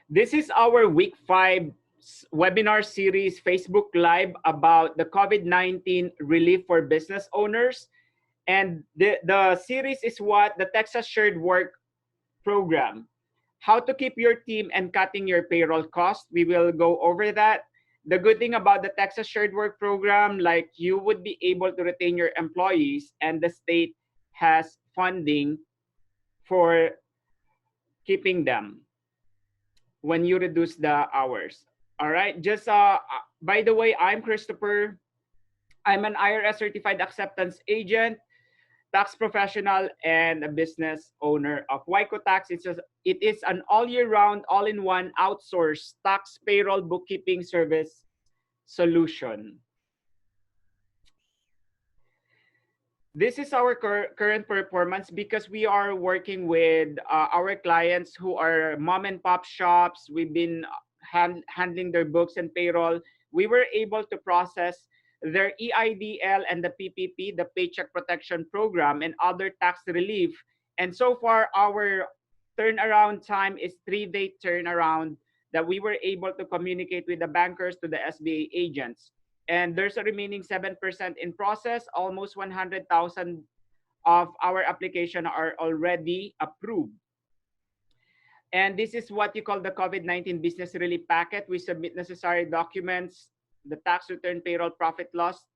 This is our week 5 webinar series Facebook Live about the COVID-19 relief for business owners. And the series is what the Texas Shared Work Program. How to keep your team and cutting your payroll cost. We will go over that. The good thing about the Texas Shared Work Program, like you would be able to retain your employees and the state has funding for keeping them when you reduce the hours. All right. Just by the way, I'm Christopher. I'm an IRS certified acceptance agent, tax professional, and a business owner of WYCOTAX. It is an all year round, all in one outsourced tax payroll bookkeeping service solution. This is our current performance because we are working with our clients who are mom and pop shops. We've been handling their books and payroll. We were able to process their EIDL and the PPP, the Paycheck Protection Program, and other tax relief. And so far, our turnaround time is 3-day turnaround that we were able to communicate with the bankers to the SBA agents. And there's a remaining 7% in process. Almost 100,000 of our application are already approved. And this is what you call the COVID-19 business relief packet. We submit necessary documents, the tax return, payroll, profit loss,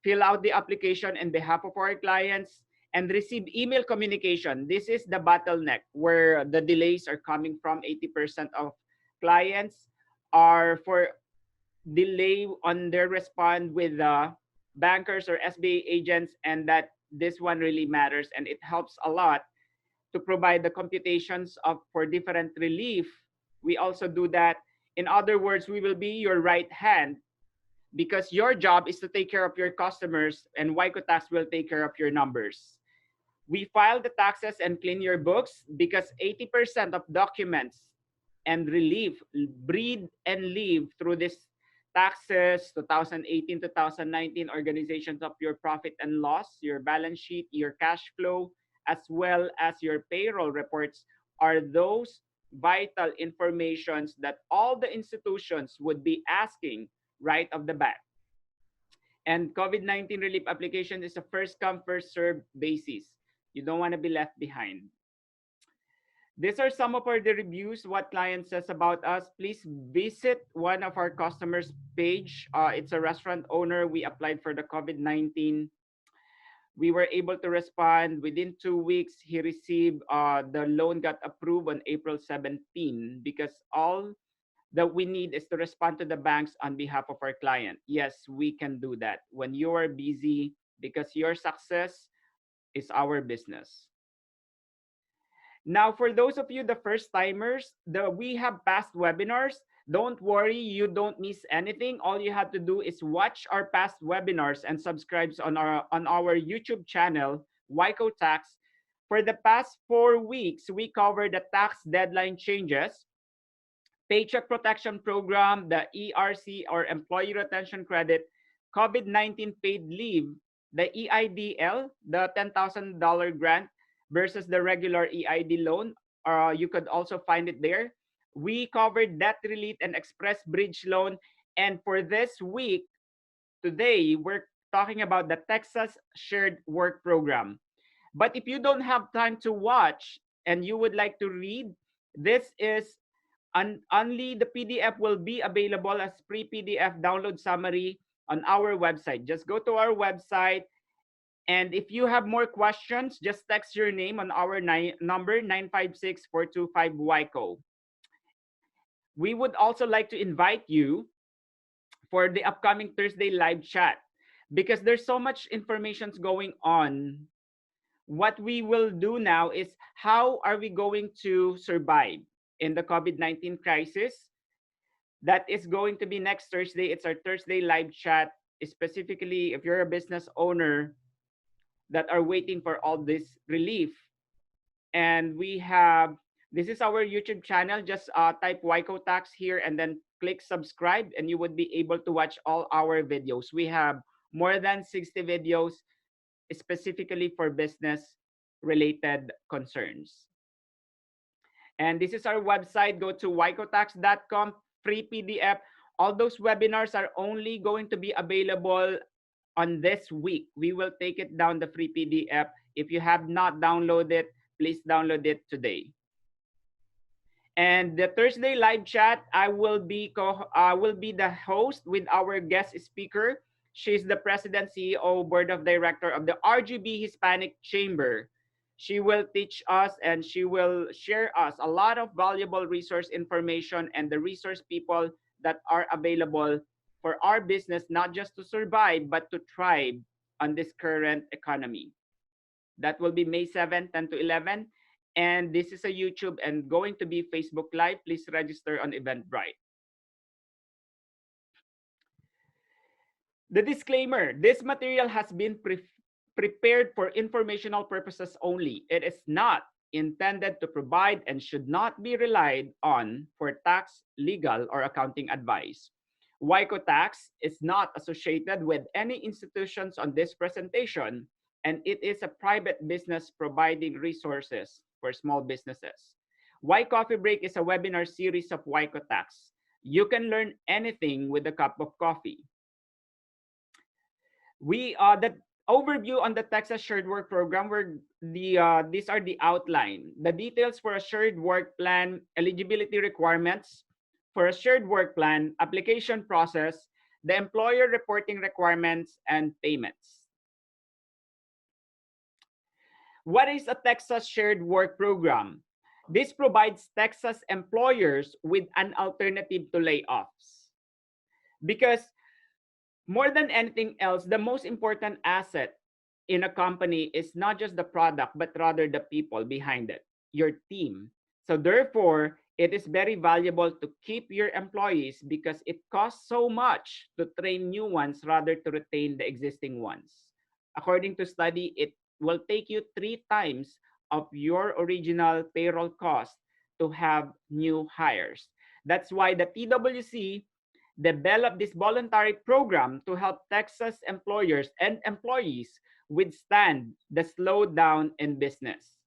fill out the application on behalf of our clients, and receive email communication. This is the bottleneck where the delays are coming from. 80% of clients are for delay on their respond with the bankers or SBA agents, and that this one really matters, and it helps a lot to provide the computations of for different relief. We also do that. In other words, we will be your right hand because your job is to take care of your customers, and WYCOTAX will take care of your numbers. We file the taxes and clean your books because 80% of documents and relief breed and live through this taxes, 2018, 2019, organizations of your profit and loss, your balance sheet, your cash flow, as well as your payroll reports are those vital informations that all the institutions would be asking right off the bat. And COVID-19 relief application is a first come, first served basis. You don't want to be left behind. These are some of the reviews, what client says about us. Please visit one of our customers page. It's a restaurant owner. We applied for the COVID-19. We were able to respond within 2 weeks. He received the loan got approved on April 17 because all that we need is to respond to the banks on behalf of our client. Yes, we can do that when you are busy because your success is our business. Now, for those of you, the first timers, we have past webinars. Don't worry, you don't miss anything. All you have to do is watch our past webinars and subscribe on our YouTube channel, WYCOTAX. For the past 4 weeks, we covered the tax deadline changes, Paycheck Protection Program, the ERC or Employee Retention Credit, COVID-19 paid leave, the EIDL, the $10,000 grant versus the regular EID loan. You could also find it there. We covered debt relief and express bridge loan. And for this week, today, we're talking about the Texas Shared Work Program. But if you don't have time to watch and you would like to read, this is only the PDF will be available as free PDF download summary on our website. Just go to our website. And if you have more questions, just text your name on our number 956-425-WYCO. We would also like to invite you for the upcoming Thursday live chat because there's so much information going on. What we will do now is how are we going to survive in the COVID-19 crisis? That is going to be next Thursday. It's our Thursday live chat, specifically if you're a business owner that are waiting for all this relief. And we have, this is our YouTube channel. Just type WYCOTAX here and then click subscribe and you would be able to watch all our videos. We have more than 60 videos specifically for business related concerns. And this is our website. Go to wycotax.com, free PDF. All those webinars are only going to be available on this week. We will take it down the free PDF. If you have not downloaded it, please download it today. And the Thursday live chat, I will be the host with our guest speaker. She's the president, CEO, board of director of the RGB Hispanic Chamber. She will teach us and she will share us a lot of valuable resource information and the resource people that are available for our business, not just to survive, but to thrive on this current economy. That will be May 7th, 10 to 11. And this is a YouTube and going to be Facebook Live. Please register on Eventbrite. The disclaimer, this material has been prepared for informational purposes only. It is not intended to provide and should not be relied on for tax, legal, or accounting advice. WYCOTAX is not associated with any institutions on this presentation, and it is a private business providing resources for small businesses. Why Coffee Break is a webinar series of WYCOTAX. You can learn anything with a cup of coffee. The overview on the Texas Shared Work Program, where these are the outline. The details for a shared work plan, eligibility requirements for a shared work plan, application process, the employer reporting requirements, and payments. What is a Texas Shared Work Program? This provides Texas employers with an alternative to layoffs. Because more than anything else, the most important asset in a company is not just the product, but rather the people behind it, your team. So therefore, it is very valuable to keep your employees because it costs so much to train new ones rather to retain the existing ones. According to study, it will take you 3 times of your original payroll cost to have new hires. That's why the TWC developed this voluntary program to help Texas employers and employees withstand the slowdown in business.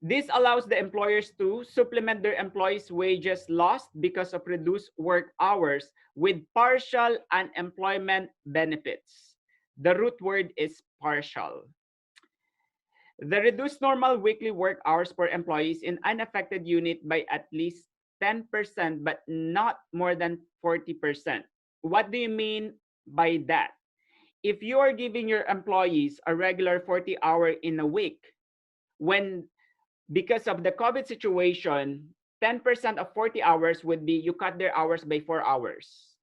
This allows the employers to supplement their employees' wages lost because of reduced work hours with partial unemployment benefits. The root word is partial. The reduced normal weekly work hours for employees in unaffected unit by at least 10%, but not more than 40%. What do you mean by that? If you are giving your employees a regular 40-hour in a week, when because of the COVID situation, 10% of 40 hours would be you cut their hours by 4 hours.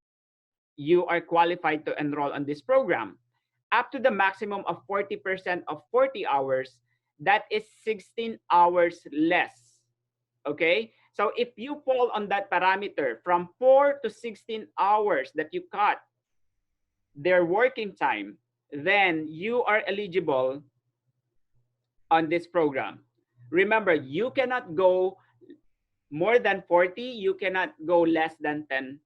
You are qualified to enroll on this program. Up to the maximum of 40% of 40 hours, that is 16 hours less. Okay? So if you fall on that parameter from 4 to 16 hours that you cut their working time, then you are eligible on this program. Remember, you cannot go more than 40, you cannot go less than 10%.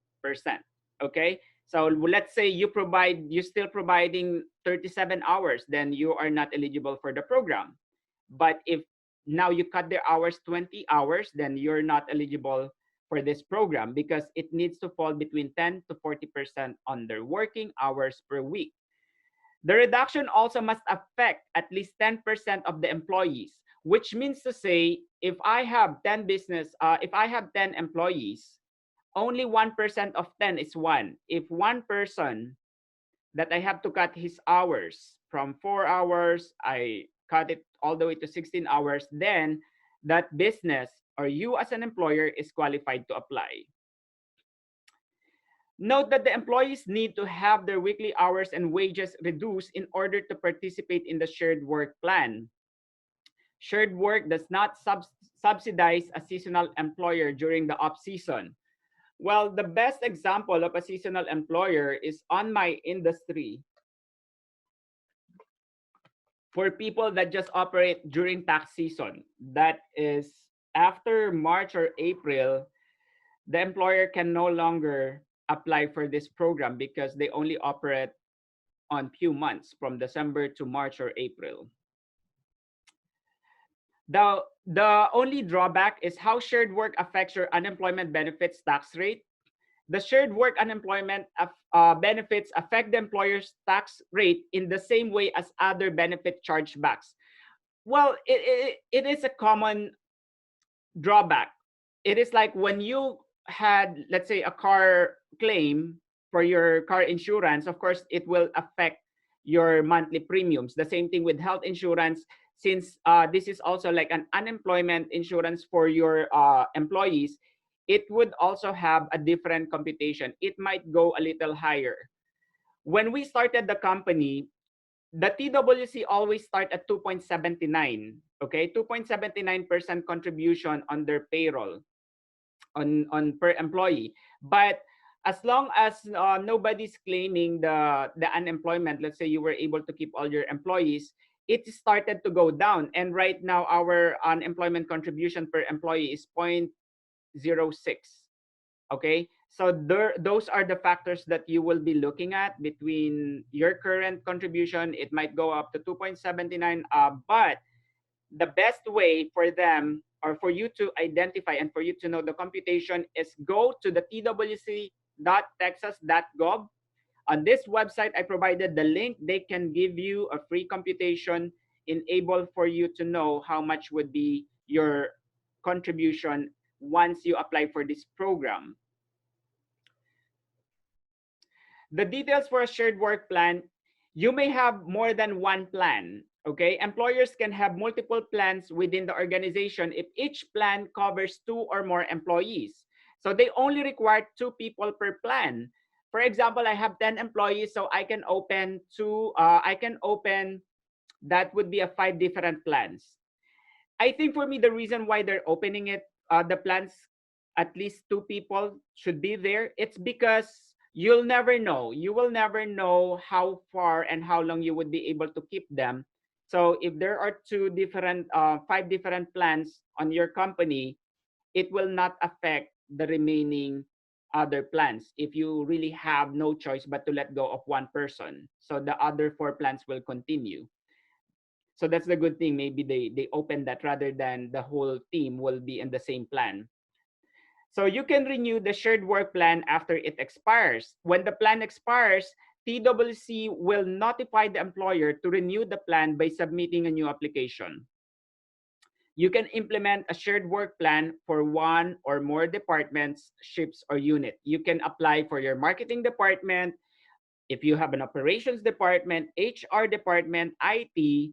Okay? So let's say you're still providing 37 hours, then you are not eligible for the program. But if now you cut their hours 20 hours, then you're not eligible for this program because it needs to fall between 10 to 40% on their working hours per week. The reduction also must affect at least 10% of the employees, which means to say, if I have 10 employees, only 1% of 10 is 1. If one person that I have to cut his hours from 4 hours, I cut it all the way to 16 hours, then that business or you as an employer is qualified to apply. Note that the employees need to have their weekly hours and wages reduced in order to participate in the shared work plan. Shared work does not subsidize a seasonal employer during the off-season. Well, the best example of a seasonal employer is on my industry. For people that just operate during tax season, that is after March or April, the employer can no longer apply for this program because they only operate on few months from December to March or April. The only drawback is how shared work affects your unemployment benefits tax rate. The shared work unemployment benefits affect the employer's tax rate in the same way as other benefit chargebacks. Well, it is a common drawback. It is like when you had, let's say, a car claim for your car insurance, of course, it will affect your monthly premiums. The same thing with health insurance, since this is also like an unemployment insurance for your employees, it would also have a different computation. It might go a little higher. When we started the company, the TWC always start at 2.79, okay? 2.79% contribution on their payroll on per employee. But as long as nobody's claiming the unemployment, let's say you were able to keep all your employees, it started to go down. And right now, our unemployment contribution per employee is 0.06. Okay, so those are the factors that you will be looking at between your current contribution. It might go up to 2.79, but the best way for them or for you to identify and for you to know the computation is go to the twc.texas.gov. On this website, I provided the link. They can give you a free computation, enable for you to know how much would be your contribution once you apply for this program. The details for a shared work plan, you may have more than one plan. Okay, employers can have multiple plans within the organization if each plan covers 2 or more employees. So they only require 2 people per plan. For example, I have 10 employees, so I can open that would be a 5 different plans. I think for me, the reason why they're opening it, the plans, at least 2 people should be there. It's because you'll never know. You will never know how far and how long you would be able to keep them. So if there are 5 different plans on your company, it will not affect the remaining other plans if you really have no choice but to let go of one person. So the other 4 plans will continue. So that's the good thing. Maybe they open that rather than the whole team will be in the same plan. So you can renew the shared work plan after it expires. When the plan expires, TWC will notify the employer to renew the plan by submitting a new application. You can implement a shared work plan for 1 or more departments, shifts, or unit. You can apply for your marketing department, if you have an operations department, HR department, IT,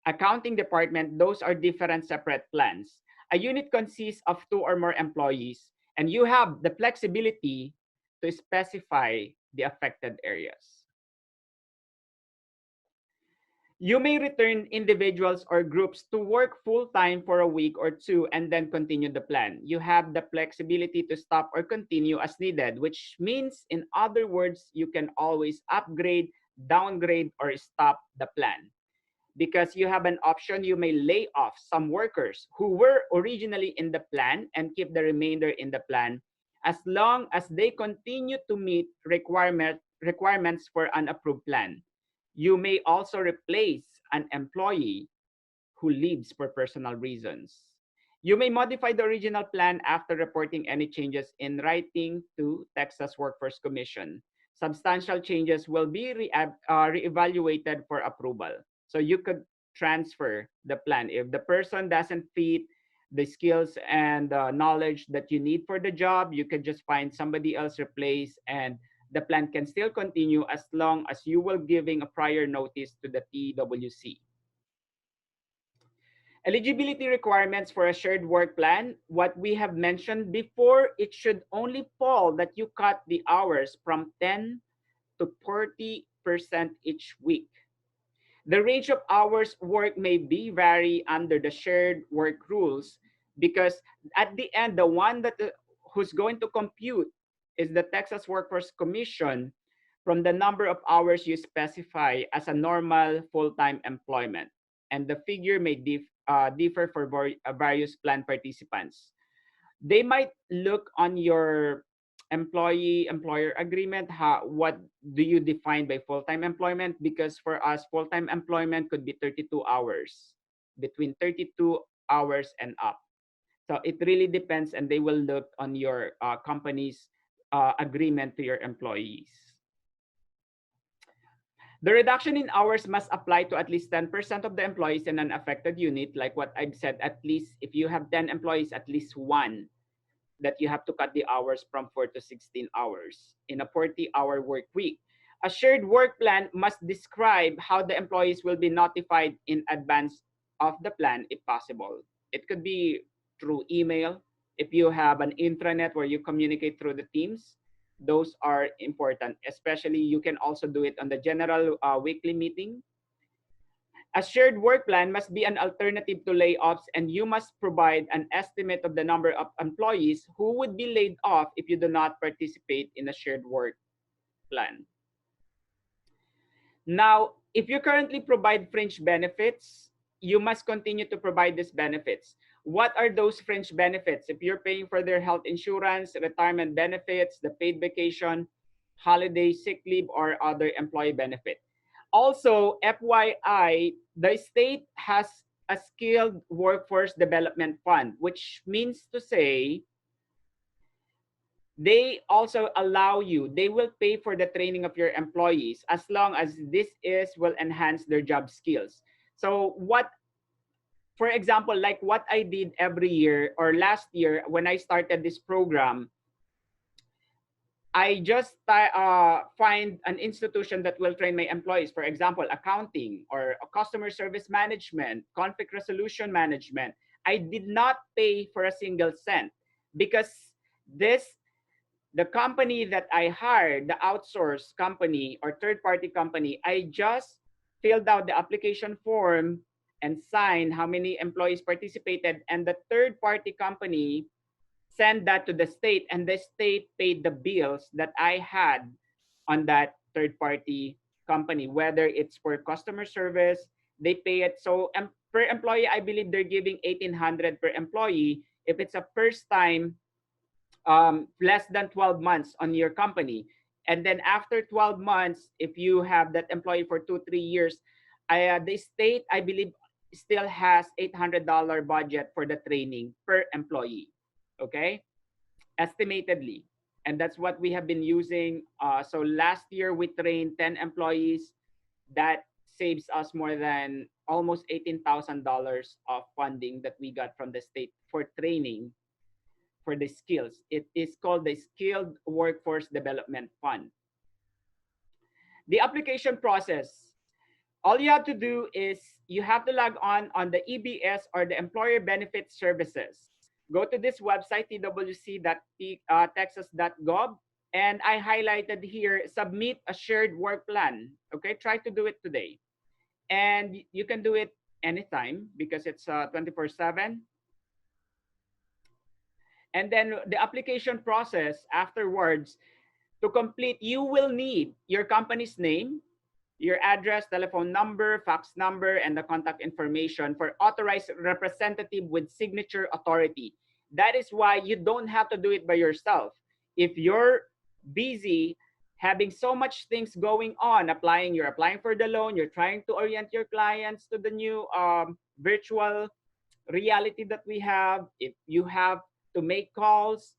accounting department, those are different separate plans. A unit consists of 2 or more employees, and you have the flexibility to specify the affected areas. You may return individuals or groups to work full-time for a week or 2 and then continue the plan. You have the flexibility to stop or continue as needed, which means, in other words, you can always upgrade, downgrade, or stop the plan. Because you have an option, you may lay off some workers who were originally in the plan and keep the remainder in the plan as long as they continue to meet requirements for an approved plan. You may also replace an employee who leaves for personal reasons. You may modify the original plan after reporting any changes in writing to Texas Workforce Commission. Substantial changes will be reevaluated for approval. So you could transfer the plan. If the person doesn't fit the skills and knowledge that you need for the job, you could just find somebody else replace, and the plan can still continue as long as you will giving a prior notice to the TWC. Eligibility requirements for a shared work plan. What we have mentioned before, it should only fall that you cut the hours from 10 to 40% each week. The range of hours worked may be vary under the shared work rules, because at the end, the one that who's going to compute is the Texas Workforce Commission from the number of hours you specify as a normal full-time employment. And the figure may differ for various plan participants. They might look on your employee-employer agreement, what do you define by full-time employment? Because for us, full-time employment could be 32 hours. between 32 hours and up. So it really depends, and they will look on your company's agreement to your employees. The reduction in hours must apply to at least 10% of the employees in an affected unit. Like what I've said, at least if you have 10 employees, at least one that you have to cut the hours from 4 to 16 hours in a 40-hour work week. A shared work plan must describe how the employees will be notified in advance of the plan if possible. It could be through email. If you have an intranet where you communicate through the teams, those are important. Especially, you can also do it on the general weekly meeting. A shared work plan must be an alternative to layoffs, and you must provide an estimate of the number of employees who would be laid off if you do not participate in a shared work plan. Now, if you currently provide fringe benefits, you must continue to provide these benefits. What are those fringe benefits? If you're paying for their health insurance, retirement benefits, the paid vacation, holiday, sick leave, or other employee benefit. Also, FYI, the state has a skilled workforce development fund, which means to say they also allow you, they will pay for the training of your employees as long as this is will enhance their job skills. So what, for example, like what I did every year or last year when I started this program, I just find an institution that will train my employees, for example, accounting or customer service management, conflict resolution management. I did not pay for a single cent because this the company that I hired, the outsourced company or third-party company, I just filled out the application form and signed how many employees participated, and the third-party company sent that to the state, and the state paid the bills that I had on that third-party company, whether it's for customer service, they pay it. So per employee, I believe they're giving 1,800 per employee. If it's a first time, less than 12 months on your company. And then after 12 months, if you have that employee for 2, 3 years, the state, I believe, still has $800 budget for the training per employee. Okay? Estimatedly. And that's what we have been using. So last year, we trained 10 employees. That saves us more than almost $18,000 of funding that we got from the state for training for the skills. It is called the Skilled Workforce Development Fund. The application process, all you have to do is you have to log on the EBS or the Employer Benefit Services. Go to this website, twc.texas.gov, and I highlighted here, submit a shared work plan. Okay, try to do it today. And you can do it anytime because it's 24/7. And then the application process afterwards, to complete, you will need your company's name, your address, telephone number, fax number, and the contact information for authorized representative with signature authority. That is why you don't have to do it by yourself. If you're busy having so much things going on, you're applying for the loan, you're trying to orient your clients to the new virtual reality that we have, if you have to make calls,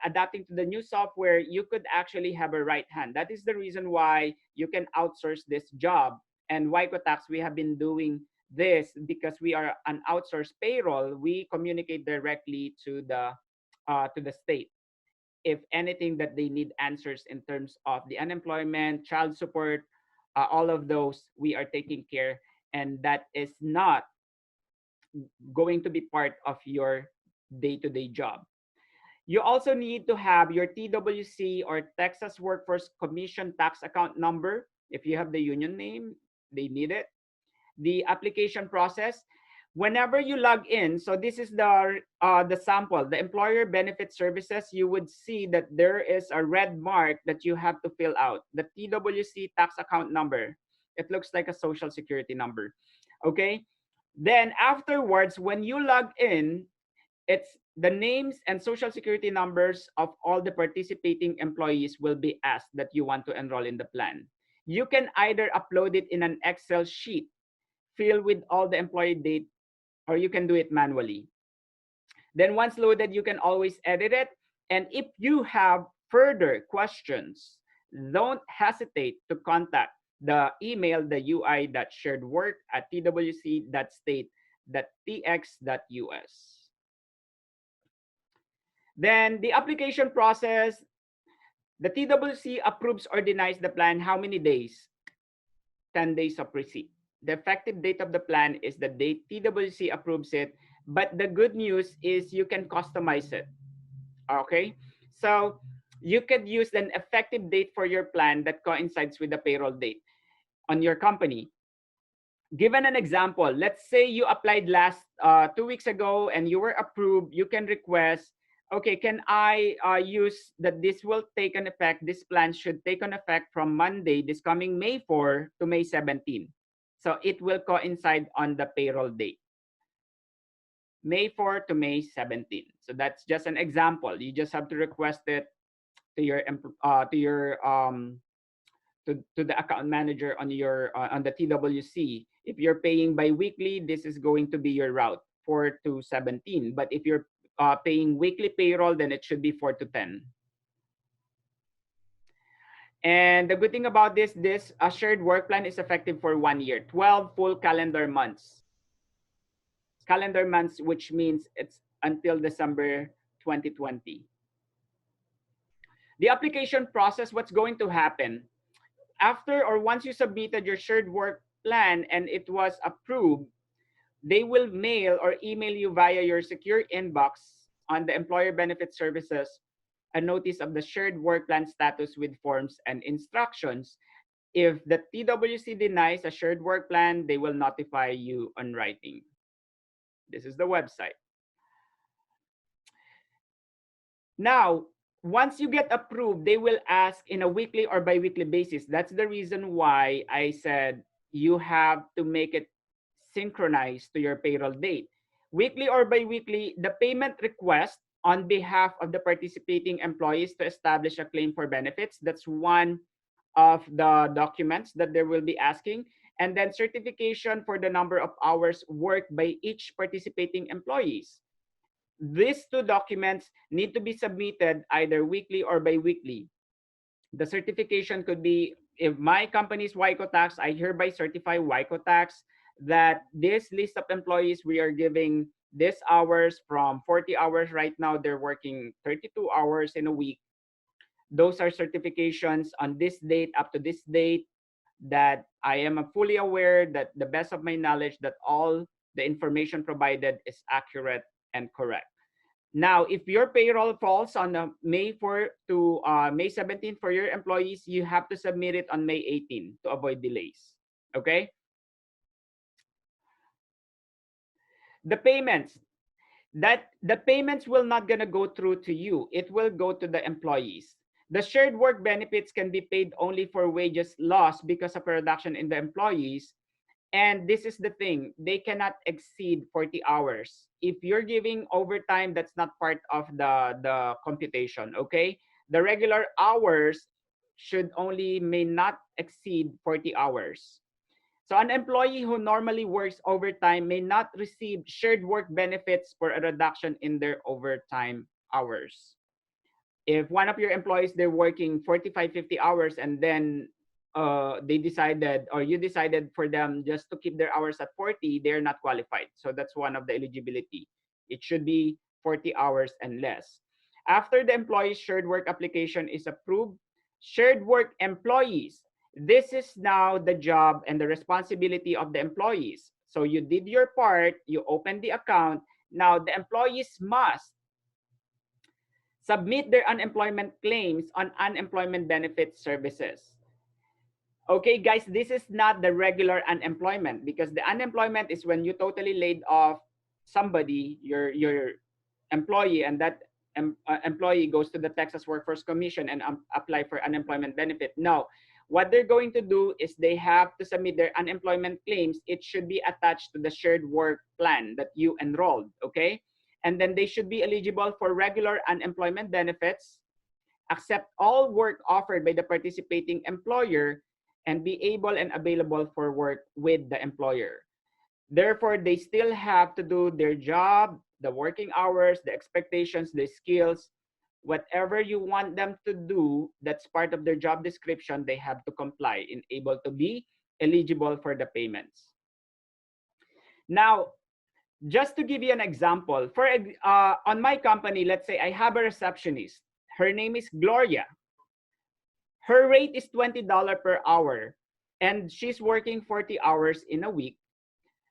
adapting to the new software, you could actually have a right hand. That is the reason why you can outsource this job. And WYCOTAX, we have been doing this because we are an outsourced payroll. We communicate directly to the state. If anything that they need answers in terms of the unemployment, child support, all of those, we are taking care. And that is not going to be part of your day-to-day job. You also need to have your TWC or Texas Workforce Commission tax account number. If you have the union name, they need it. The application process, whenever you log in, so this is the sample, the employer benefit services, you would see that there is a red mark that you have to fill out, the TWC tax account number. It looks like a social security number. Okay, then afterwards, when you log in, it's the names and social security numbers of all the participating employees will be asked that you want to enroll in the plan. You can either upload it in an Excel sheet fill with all the employee date, or you can do it manually. Then once loaded, you can always edit it. And if you have further questions, don't hesitate to contact the email, the ui.sharedwork@twc.state.tx.us. Then the application process, the TWC approves or denies the plan how many days? 10 days of receipt. The effective date of the plan is the date TWC approves it, but the good news is you can customize it. Okay? So you could use an effective date for your plan that coincides with the payroll date on your company. Given an example, let's say you applied last 2 weeks ago and you were approved, you can request, okay, can I use that this will take an effect, this plan should take an effect from Monday, this coming May 4 to May 17. So it will coincide on the payroll date. May 4 to May 17. So that's just an example. You just have to request it to your to the account manager on your on the TWC. If you're paying bi-weekly, this is going to be your route 4 to 17. But if you're paying weekly payroll, then it should be 4 to 10. And the good thing about this shared work plan is effective for 1 year, 12 full calendar months. Calendar months, which means it's until December 2020. The application process, what's going to happen? After or once you submitted your shared work plan and it was approved, they will mail or email you via your secure inbox on the Employer Benefit Services a notice of the shared work plan status with forms and instructions. If the TWC denies a shared work plan, they will notify you on writing. This is the website. Now, once you get approved, they will ask in a weekly or bi-weekly basis. That's the reason why I said you have to make it synchronized to your payroll date. Weekly or bi-weekly, the payment request on behalf of the participating employees to establish a claim for benefits. That's one of the documents that they will be asking. And then certification for the number of hours worked by each participating employees. These two documents need to be submitted either weekly or bi-weekly. The certification could be, if my company is WYCOTAX, I hereby certify WYCOTAX that this list of employees we are giving this hours from 40 hours right now, they're working 32 hours in a week. Those are certifications on this date up to this date that I am fully aware that the best of my knowledge that all the information provided is accurate and correct. Now, if your payroll falls on May 4 to May 17 for your employees, you have to submit it on May 18 to avoid delays. Okay? The payments. The payments will not gonna go through to you. It will go to the employees. The shared work benefits can be paid only for wages lost because of a reduction in the employees. And this is the thing, they cannot exceed 40 hours. If you're giving overtime, that's not part of the computation, okay? The regular hours may not exceed 40 hours. So an employee who normally works overtime may not receive shared work benefits for a reduction in their overtime hours. If one of your employees, they're working 45, 50 hours and then they decided or you decided for them just to keep their hours at 40, they're not qualified. So that's one of the eligibility. It should be 40 hours and less. After the employee's shared work application is approved, shared work employees, this is now the job and the responsibility of the employees. So you did your part, you opened the account. Now the employees must submit their unemployment claims on unemployment benefit services. Okay, guys, this is not the regular unemployment because the unemployment is when you totally laid off somebody, your employee, and that employee goes to the Texas Workforce Commission and apply for unemployment benefit. No, what they're going to do is they have to submit their unemployment claims. It should be attached to the shared work plan that you enrolled, okay? And then they should be eligible for regular unemployment benefits, accept all work offered by the participating employer, and be able and available for work with the employer. Therefore, they still have to do their job, the working hours, the expectations, the skills, whatever you want them to do, that's part of their job description, they have to comply and able to be eligible for the payments. Now, just to give you an example, on my company, let's say I have a receptionist. Her name is Gloria. Her rate is $20 per hour, and she's working 40 hours in a week.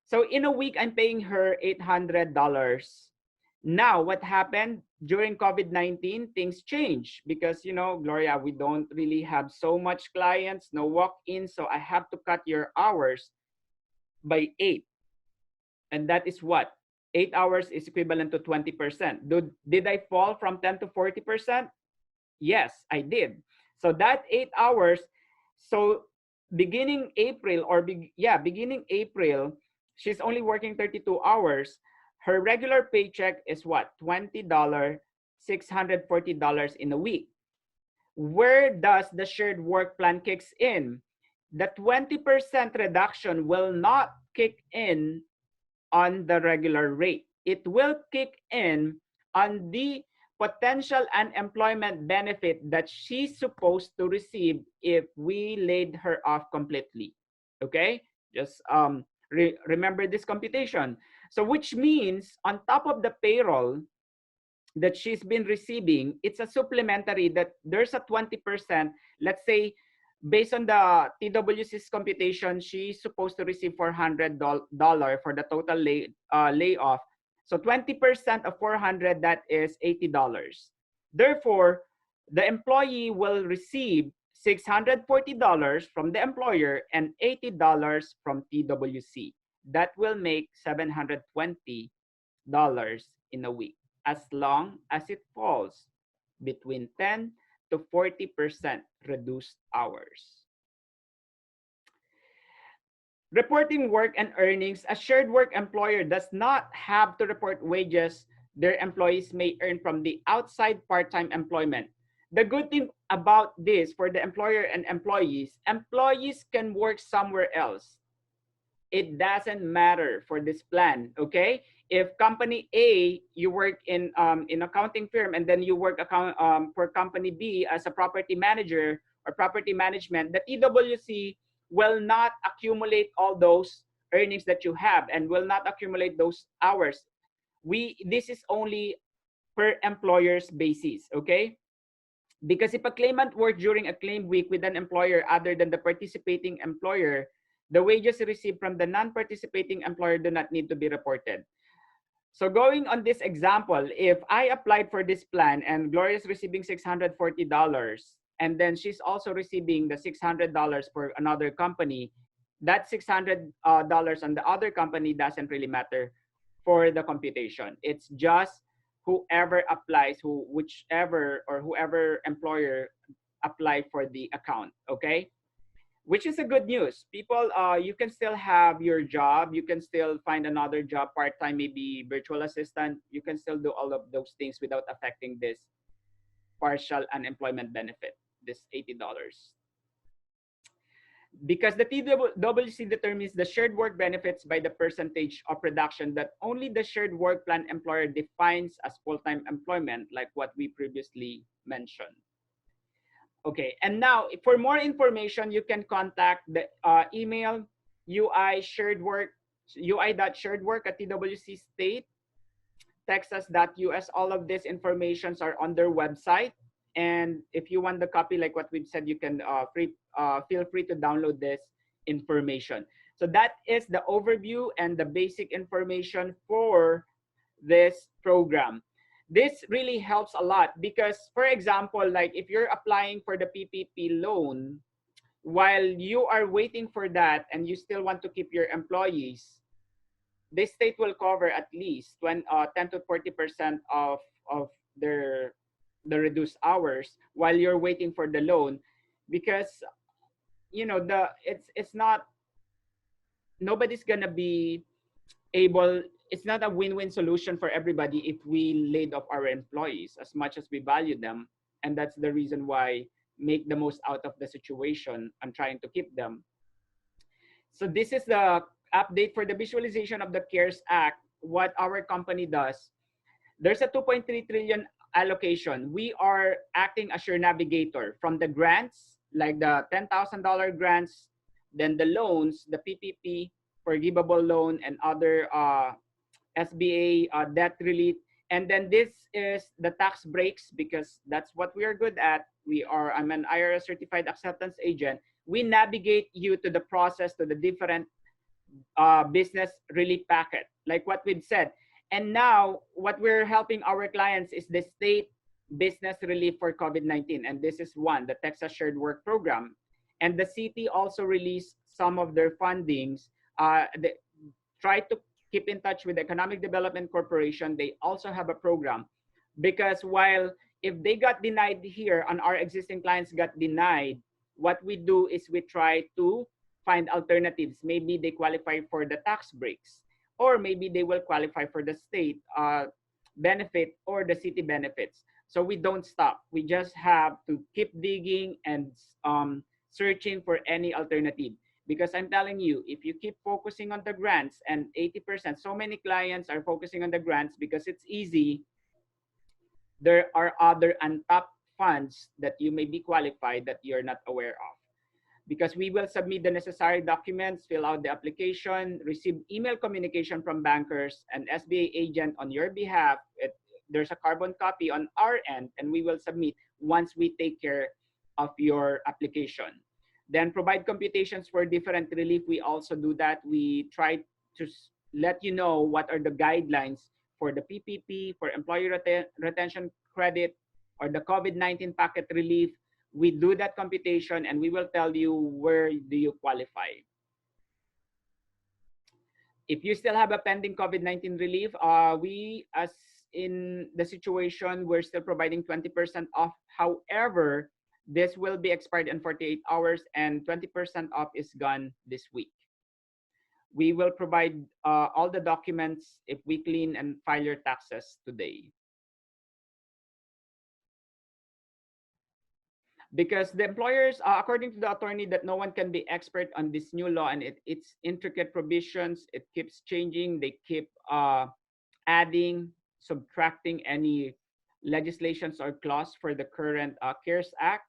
So in a week, I'm paying her $800. Now, what happened during COVID-19? Things change because, Gloria, we don't really have so much clients, no walk-ins, so I have to cut your hours by 8. And that is what? 8 hours is equivalent to 20%. Did I fall from 10 to 40%? Yes, I did. So that 8 hours, so beginning April, beginning April, she's only working 32 hours. Her regular paycheck is what? $20, $640 in a week. Where does the shared work plan kicks in? The 20% reduction will not kick in on the regular rate. It will kick in on the potential unemployment benefit that she's supposed to receive if we laid her off completely. Okay? Just remember this computation. So which means on top of the payroll that she's been receiving, it's a supplementary that there's a 20%, let's say, based on the TWC's computation, she's supposed to receive $400 for the total layoff. So 20% of 400, that is $80. Therefore, the employee will receive $640 from the employer and $80 from TWC. That will make $720 in a week, as long as it falls between 10 to 40% reduced hours. Reporting work and earnings. A shared work employer does not have to report wages their employees may earn from the outside part-time employment. The good thing about this for the employer and employees can work somewhere else. It doesn't matter for this plan, okay? If company A, you work in accounting firm, and then you work for company B as a property manager or property management, the TWC will not accumulate all those earnings that you have and will not accumulate those hours. This is only per employer's basis, okay? Because if a claimant worked during a claim week with an employer other than the participating employer, the wages received from the non-participating employer do not need to be reported. So going on this example, if I applied for this plan and Gloria is receiving $640, and then she's also receiving the $600 for another company, that $600 on the other company doesn't really matter for the computation. It's just whoever applies, whoever employer apply for the account, okay? Which is a good news. People, you can still have your job. You can still find another job, part-time, maybe virtual assistant. You can still do all of those things without affecting this partial unemployment benefit, this $80. Because the TWC determines the shared work benefits by the percentage of production that only the shared work plan employer defines as full-time employment, like what we previously mentioned. Okay, and now for more information, you can contact the email ui.sharedwork@twcstate, texas.us. All of these informations are on their website. And if you want the copy, like what we've said, you can feel free to download this information. So that is the overview and the basic information for this program. This really helps a lot because, for example, like if you're applying for the PPP loan, while you are waiting for that and you still want to keep your employees, the state will cover at least 10 to 40% of the reduced hours while you're waiting for the loan, because it's not, nobody's gonna be able, it's not a win-win solution for everybody if we laid off our employees as much as we value them. And that's the reason why make the most out of the situation and trying to keep them. So this is the update for the visualization of the CARES Act, what our company does, there's a 2.3 trillion allocation. We are acting as your navigator from the grants, like the $10,000 grants, then the loans, the PPP, forgivable loan, and other SBA debt relief. And then this is the tax breaks, because that's what we are good at. I'm an IRS certified acceptance agent. We navigate you to the process, to the different business relief packet, like what we've said. And now what we're helping our clients is the state business relief for COVID-19. And this is one, the Texas Shared Work Program. And the city also released some of their fundings. They try to keep in touch with the Economic Development Corporation. They also have a program, because while if they got denied here and our existing clients got denied, what we do is we try to find alternatives. Maybe they qualify for the tax breaks, or maybe they will qualify for the state benefit or the city benefits. So we don't stop. We just have to keep digging and searching for any alternative. Because I'm telling you, if you keep focusing on the grants, and 80%, so many clients are focusing on the grants because it's easy, there are other untapped funds that you may be qualified that you're not aware of. Because we will submit the necessary documents, fill out the application, receive email communication from bankers and SBA agent on your behalf. There's a carbon copy on our end, and we will submit once we take care of your application. Then provide computations for different relief. We also do that. We try to let you know what are the guidelines for the PPP, for employee retention credit, or the COVID-19 packet relief. We do that computation, and we will tell you where do you qualify. If you still have a pending COVID-19 relief, we, as in the situation, we're still providing 20% off. However, this will be expired in 48 hours, and 20% off is gone this week. We will provide all the documents if we clean and file your taxes today. Because the employers, according to the attorney, that no one can be expert on this new law, and its intricate provisions, it keeps changing. They keep adding, subtracting any legislations or clause for the current CARES Act.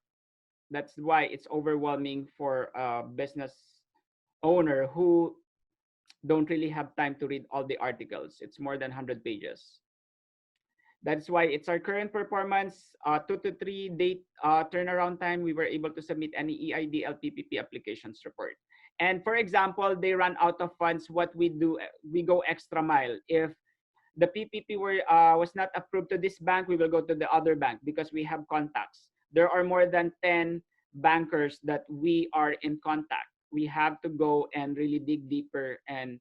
That's why it's overwhelming for a business owner who don't really have time to read all the articles. It's more than 100 pages. That's why it's our current performance, 2 to 3 day turnaround time. We were able to submit any EIDL PPP applications report. And for example, they run out of funds. What we do, we go extra mile. If the PPP was not approved to this bank, we will go to the other bank because we have contacts. There are more than 10 bankers that we are in contact. We have to go and really dig deeper and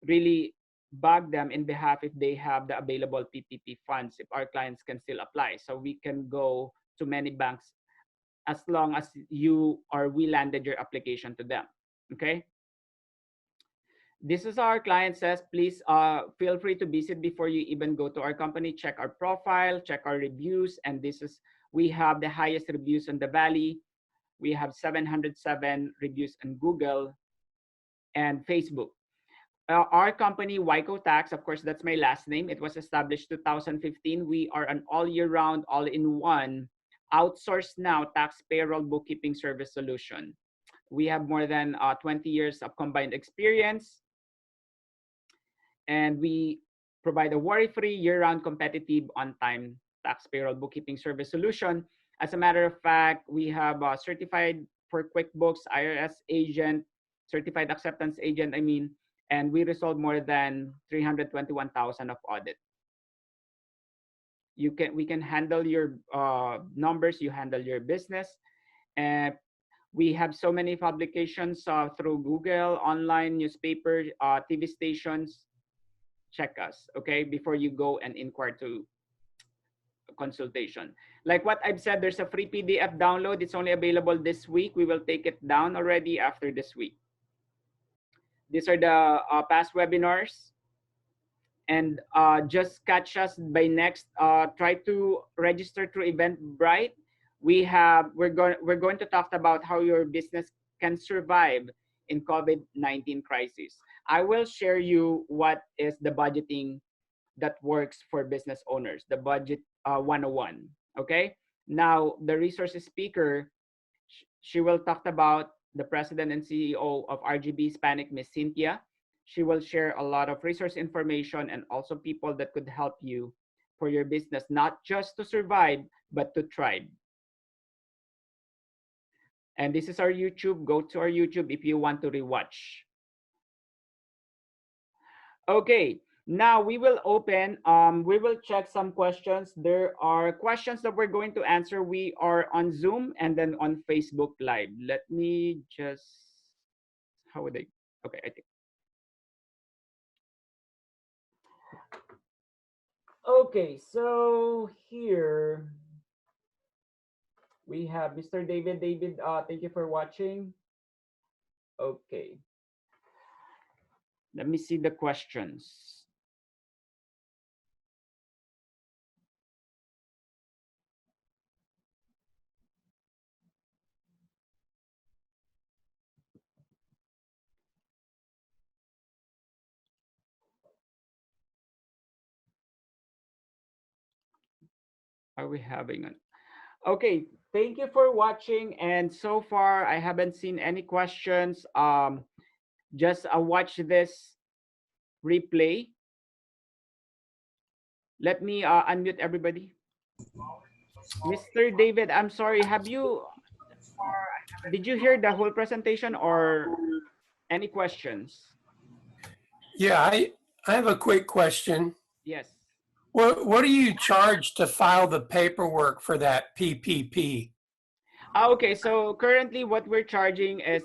really bug them in behalf if they have the available PPP funds, if our clients can still apply. So we can go to many banks as long as you or we landed your application to them. Okay. This is our client says, please feel free to visit before you even go to our company. Check our profile, check our reviews. And this is, we have the highest reviews in the Valley. We have 707 reviews on Google and Facebook. Our company, WYCOTAX, of course, that's my last name. It was established 2015. We are an all year round, all in one, outsourced now tax payroll bookkeeping service solution. We have more than 20 years of combined experience. And we provide a worry-free, year-round, competitive, on-time tax payroll bookkeeping service solution. As a matter of fact, we have certified for QuickBooks, IRS agent, certified acceptance agent, and we resolved more than 321,000 of audit. We can handle your numbers, you handle your business. And we have so many publications through Google, online, newspaper, TV stations. Check us, okay, before you go and inquire to consultation. Like what I've said, there's a free PDF download. It's only available this week. We will take it down already after this week. These are the past webinars. And just catch us by next. Try to register through Eventbrite. We're going to talk about how your business can survive in COVID-19 crisis. I will share you what is the budgeting that works for business owners, the budget 101. Okay. Now, the resources speaker, she will talk about the president and CEO of RGB Hispanic, Miss Cynthia. She will share a lot of resource information and also people that could help you for your business, not just to survive, but to thrive. And this is our YouTube. Go to our YouTube if you want to rewatch. Okay, now we will open, we will check some questions. There are questions that we're going to answer. We are on Zoom and then on Facebook Live. Let me just, how would I, okay, I think. Okay, so here we have Mr. David. David, thank you for watching. Okay. Let me see the questions. Are we having an? Okay, thank you for watching. And so far, I haven't seen any questions. Just watch this replay. Let me unmute everybody. Mr. David, I'm sorry. Did you hear the whole presentation or any questions? Yeah, I have a quick question. Yes. What do you charge to file the paperwork for that PPP? Okay, so currently what we're charging is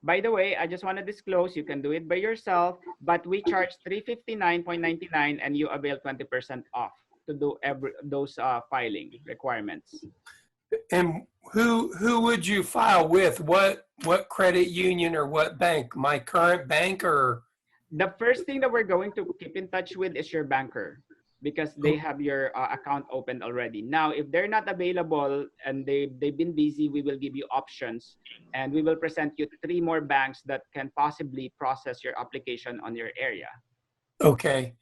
by the way, I just want to disclose, you can do it by yourself, but we charge $359.99 and you avail 20% off to do those filing requirements. And who would you file with? What credit union or what bank? My current bank or? The first thing that we're going to keep in touch with is your banker, because they have your account open already. Now, if they're not available and they've been busy, we will give you options and we will present you 3 more banks that can possibly process your application on your area. Okay.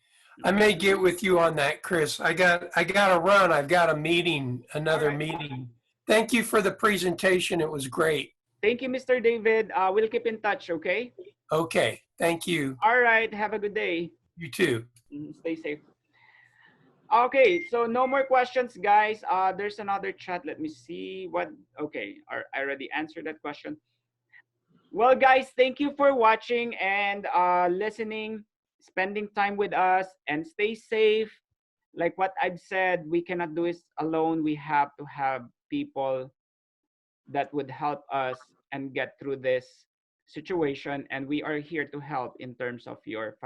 I may get with you on that, Chris. I got to run. I've got a meeting, another meeting. Thank you for the presentation. It was great. Thank you, Mr. David. We'll keep in touch, okay? Okay. Thank you. All right. Have a good day. You too. Stay safe. Okay, so no more questions, guys. There's another chat. Let me see what. Okay, I already answered that question. Well, guys, thank you for watching and listening, spending time with us, and stay safe. Like what I've said, we cannot do this alone. We have to have people that would help us and get through this situation, and we are here to help in terms of your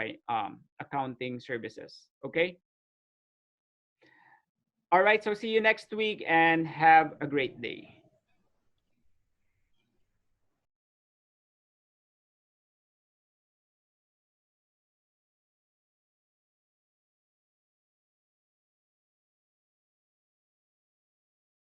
accounting services. Okay. All right, so see you next week and have a great day.